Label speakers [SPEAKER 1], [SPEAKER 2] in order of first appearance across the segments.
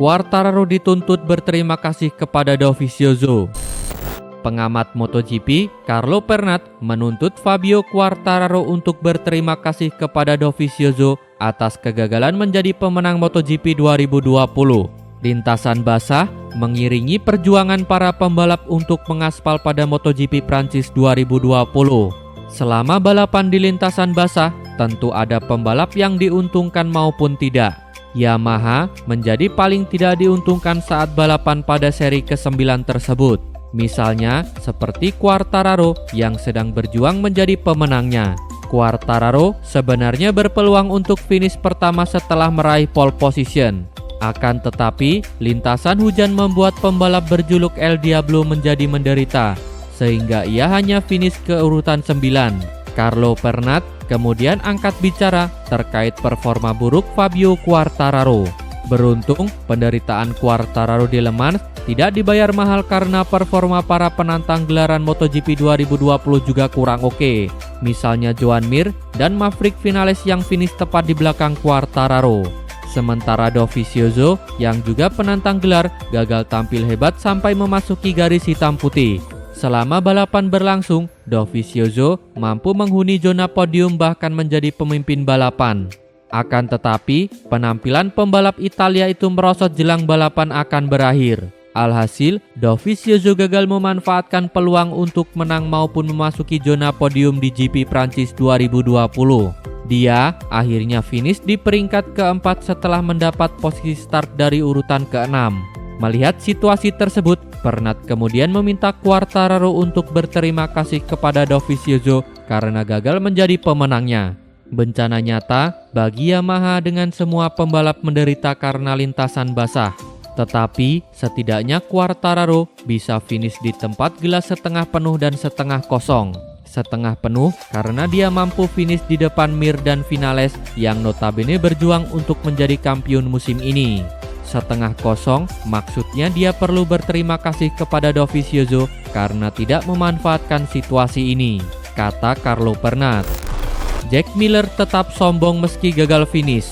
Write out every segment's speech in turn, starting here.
[SPEAKER 1] Quartararo dituntut berterima kasih kepada Dovizioso. Pengamat MotoGP, Carlo Pernat, menuntut Fabio Quartararo untuk berterima kasih kepada Dovizioso atas kegagalan menjadi pemenang MotoGP 2020. Lintasan basah mengiringi perjuangan para pembalap untuk mengaspal pada MotoGP Prancis 2020. Selama balapan di lintasan basah, tentu ada pembalap yang diuntungkan maupun tidak. Yamaha menjadi paling tidak diuntungkan saat balapan pada seri ke-9 tersebut. Misalnya seperti Quartararo yang sedang berjuang menjadi pemenangnya. Quartararo sebenarnya berpeluang untuk finish pertama setelah meraih pole position. Akan tetapi, lintasan hujan membuat pembalap berjuluk El Diablo menjadi menderita, sehingga ia hanya finish ke urutan 9. Carlo Pernat kemudian angkat bicara terkait performa buruk Fabio Quartararo. Beruntung, penderitaan Quartararo di Le Mans tidak dibayar mahal karena performa para penantang gelaran MotoGP 2020 juga kurang oke. Misalnya Joan Mir dan Maverick Vinales yang finish tepat di belakang Quartararo. Sementara Dovizioso yang juga penantang gelar gagal tampil hebat sampai memasuki garis hitam putih. Selama balapan berlangsung, Dovizioso mampu menghuni zona podium bahkan menjadi pemimpin balapan. Akan tetapi, penampilan pembalap Italia itu merosot jelang balapan akan berakhir. Alhasil, Dovizioso gagal memanfaatkan peluang untuk menang maupun memasuki zona podium di GP Prancis 2020. Dia akhirnya finish di peringkat keempat setelah mendapat posisi start dari urutan ke-6. Melihat situasi tersebut, Pernat kemudian meminta Quartararo untuk berterima kasih kepada Dovizioso karena gagal menjadi pemenangnya. Bencana nyata bagi Yamaha dengan semua pembalap menderita karena lintasan basah. Tetapi setidaknya Quartararo bisa finish di tempat gelas setengah penuh dan setengah kosong. Setengah penuh karena dia mampu finish di depan Mir dan Vinales yang notabene berjuang untuk menjadi kampiun musim ini. Setengah kosong maksudnya dia perlu berterima kasih kepada Dovizioso karena tidak memanfaatkan situasi ini, kata Carlo Pernat. Jack Miller tetap sombong meski gagal finish.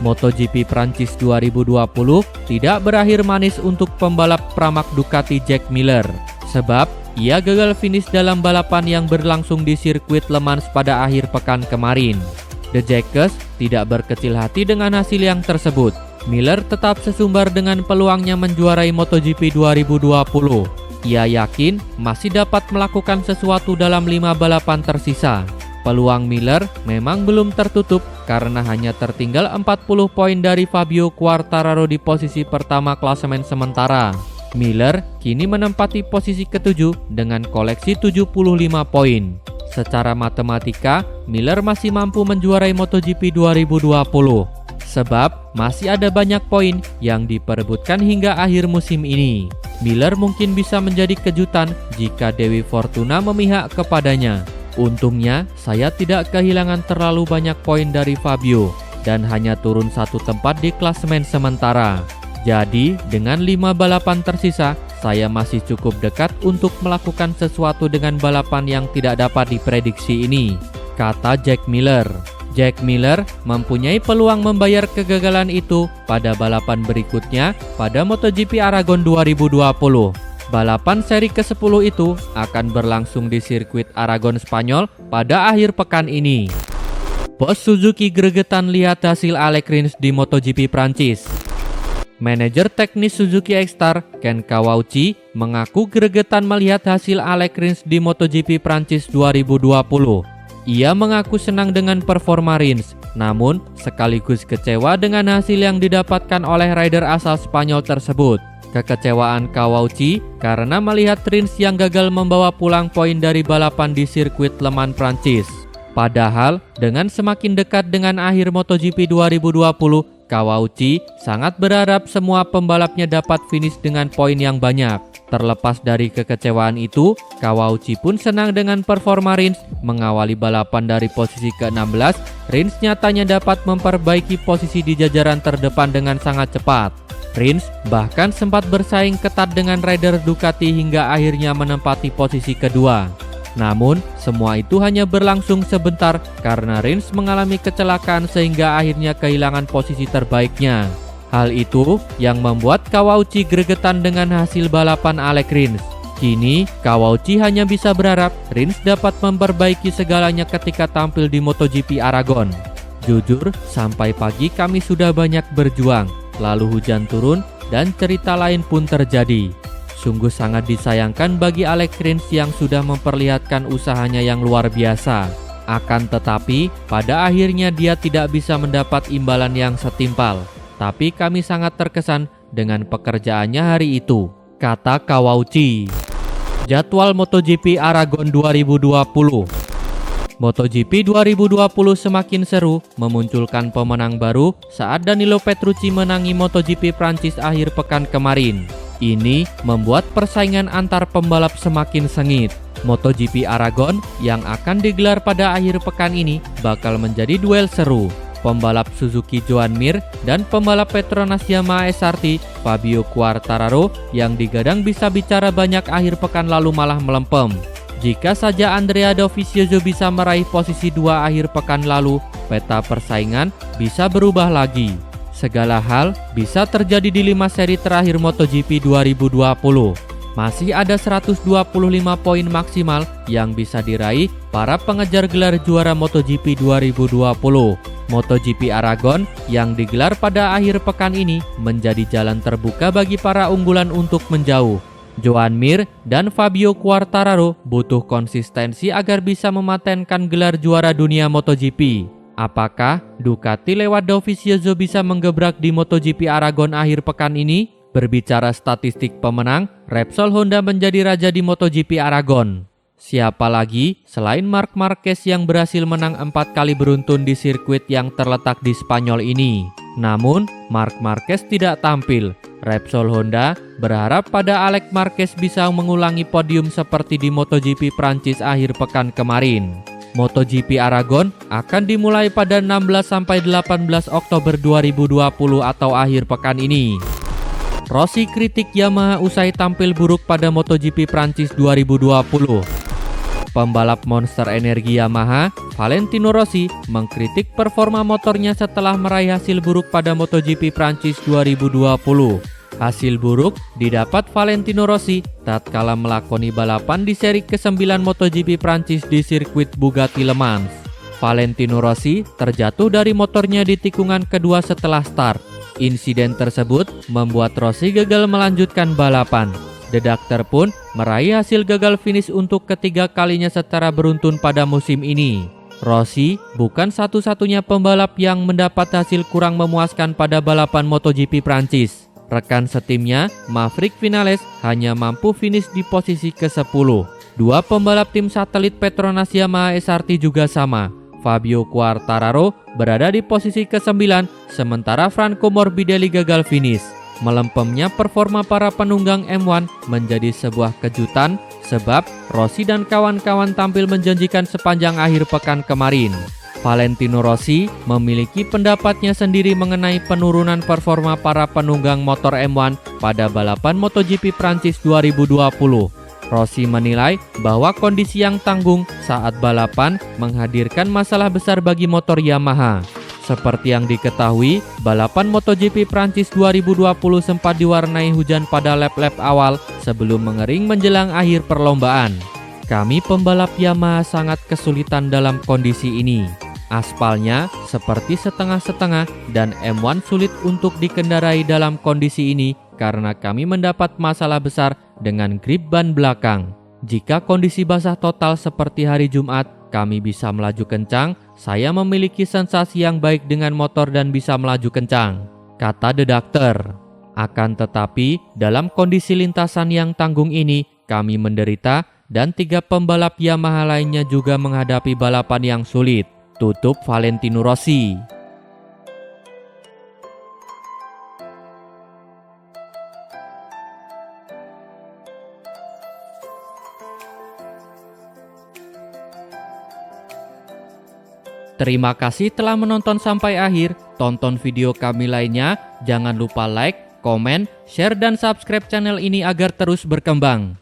[SPEAKER 1] MotoGP Prancis 2020 tidak berakhir manis untuk pembalap pramak Ducati Jack Miller, sebab ia gagal finish dalam balapan yang berlangsung di sirkuit Le Mans pada akhir pekan kemarin. The Jackers tidak berkecil hati dengan hasil yang tersebut. Miller tetap sesumbar dengan peluangnya menjuarai MotoGP 2020. Ia yakin masih dapat melakukan sesuatu dalam 5 balapan tersisa. Peluang Miller memang belum tertutup karena hanya tertinggal 40 poin dari Fabio Quartararo di posisi pertama klasemen sementara. Miller kini menempati posisi ke-7 dengan koleksi 75 poin. Secara matematika, Miller masih mampu menjuarai MotoGP 2020. Sebab masih ada banyak poin yang diperebutkan hingga akhir musim ini. Miller mungkin bisa menjadi kejutan jika Dewi Fortuna memihak kepadanya. Untungnya, saya tidak kehilangan terlalu banyak poin dari Fabio dan hanya turun 1 tempat di klasemen sementara. Jadi, dengan 5 balapan tersisa, saya masih cukup dekat untuk melakukan sesuatu dengan balapan yang tidak dapat diprediksi ini, kata Jack Miller. Jack Miller mempunyai peluang membayar kegagalan itu pada balapan berikutnya pada MotoGP Aragon 2020. Balapan seri ke-10 itu akan berlangsung di sirkuit Aragon Spanyol pada akhir pekan ini. Bos Suzuki gregetan lihat hasil Alex Rins di MotoGP Prancis. Manajer teknis Suzuki X-Star, Ken Kawauchi, mengaku gregetan melihat hasil Alex Rins di MotoGP Prancis 2020. Ia mengaku senang dengan performa Rins, namun sekaligus kecewa dengan hasil yang didapatkan oleh rider asal Spanyol tersebut. Kekecewaan Kawauchi karena melihat Rins yang gagal membawa pulang poin dari balapan di sirkuit Le Mans Prancis. Padahal, dengan semakin dekat dengan akhir MotoGP 2020, Kawauchi sangat berharap semua pembalapnya dapat finish dengan poin yang banyak. Terlepas dari kekecewaan itu, Kawauchi pun senang dengan performa Rins. Mengawali balapan dari posisi ke-16, Rins nyatanya dapat memperbaiki posisi di jajaran terdepan dengan sangat cepat. Rins bahkan sempat bersaing ketat dengan rider Ducati hingga akhirnya menempati posisi kedua. Namun, semua itu hanya berlangsung sebentar karena Rins mengalami kecelakaan sehingga akhirnya kehilangan posisi terbaiknya. Hal itu yang membuat Kawauchi gregetan dengan hasil balapan Alex Rins. Kini, Kawauchi hanya bisa berharap Rins dapat memperbaiki segalanya ketika tampil di MotoGP Aragon. Jujur, sampai pagi kami sudah banyak berjuang, lalu hujan turun dan cerita lain pun terjadi. Sungguh sangat disayangkan bagi Alex Rins yang sudah memperlihatkan usahanya yang luar biasa. Akan tetapi, pada akhirnya dia tidak bisa mendapat imbalan yang setimpal. Tapi kami sangat terkesan dengan pekerjaannya hari itu, kata Kawauchi. Jadwal MotoGP Aragon 2020. MotoGP 2020 semakin seru, memunculkan pemenang baru saat Danilo Petrucci menangi MotoGP Prancis akhir pekan kemarin. Ini membuat persaingan antar pembalap semakin sengit. MotoGP Aragon yang akan digelar pada akhir pekan ini bakal menjadi duel seru. Pembalap Suzuki Joan Mir dan pembalap Petronas Yamaha SRT Fabio Quartararo yang digadang bisa bicara banyak akhir pekan lalu malah melempem. Jika saja Andrea Dovizioso bisa meraih posisi 2 akhir pekan lalu, peta persaingan bisa berubah lagi. Segala hal bisa terjadi di 5 seri terakhir MotoGP 2020. Masih ada 125 poin maksimal yang bisa diraih para pengejar gelar juara MotoGP 2020. MotoGP Aragon yang digelar pada akhir pekan ini menjadi jalan terbuka bagi para unggulan untuk menjauh. Joan Mir dan Fabio Quartararo butuh konsistensi agar bisa mematenkan gelar juara dunia MotoGP. Apakah Ducati lewat Dovizioso bisa menggebrak di MotoGP Aragon akhir pekan ini? Berbicara statistik pemenang, Repsol Honda menjadi raja di MotoGP Aragon. Siapa lagi selain Marc Marquez yang berhasil menang 4 kali beruntun di sirkuit yang terletak di Spanyol ini. Namun, Marc Marquez tidak tampil. Repsol Honda berharap pada Alex Marquez bisa mengulangi podium seperti di MotoGP Prancis akhir pekan kemarin. MotoGP Aragon akan dimulai pada 16-18 Oktober 2020 atau akhir pekan ini. Rossi kritik Yamaha usai tampil buruk pada MotoGP Prancis 2020. Pembalap monster energi Yamaha, Valentino Rossi, mengkritik performa motornya setelah meraih hasil buruk pada MotoGP Prancis 2020. Hasil buruk didapat Valentino Rossi tatkala melakoni balapan di seri ke-9 MotoGP Prancis di sirkuit Bugatti Le Mans. Valentino Rossi terjatuh dari motornya di tikungan kedua setelah start. Insiden tersebut membuat Rossi gagal melanjutkan balapan. The Doctor pun meraih hasil gagal finish untuk ketiga kalinya secara beruntun pada musim ini. Rossi bukan satu-satunya pembalap yang mendapat hasil kurang memuaskan pada balapan MotoGP Prancis. Rekan setimnya, Maverick Vinales, hanya mampu finish di posisi ke-10. Dua pembalap tim satelit Petronas Yamaha SRT juga sama. Fabio Quartararo berada di posisi ke-9, sementara Franco Morbidelli gagal finish. Melempemnya performa para penunggang M1 menjadi sebuah kejutan sebab Rossi dan kawan-kawan tampil menjanjikan sepanjang akhir pekan kemarin. Valentino Rossi memiliki pendapatnya sendiri mengenai penurunan performa para penunggang motor M1 pada balapan MotoGP Prancis 2020. Rossi menilai bahwa kondisi yang tanggung saat balapan menghadirkan masalah besar bagi motor Yamaha. Seperti yang diketahui, balapan MotoGP Prancis 2020 sempat diwarnai hujan pada lap-lap awal sebelum mengering menjelang akhir perlombaan. Kami pembalap Yamaha sangat kesulitan dalam kondisi ini. Aspalnya seperti setengah-setengah dan M1 sulit untuk dikendarai dalam kondisi ini karena kami mendapat masalah besar dengan grip ban belakang. Jika kondisi basah total seperti hari Jumat, kami bisa melaju kencang. Saya memiliki sensasi yang baik dengan motor dan bisa melaju kencang, kata The Doctor. Akan tetapi, dalam kondisi lintasan yang tanggung ini, kami menderita dan 3 pembalap Yamaha lainnya juga menghadapi balapan yang sulit, tutup Valentino Rossi. Terima kasih telah menonton sampai akhir. Tonton video kami lainnya. Jangan lupa like, komen, share, dan subscribe channel ini agar terus berkembang.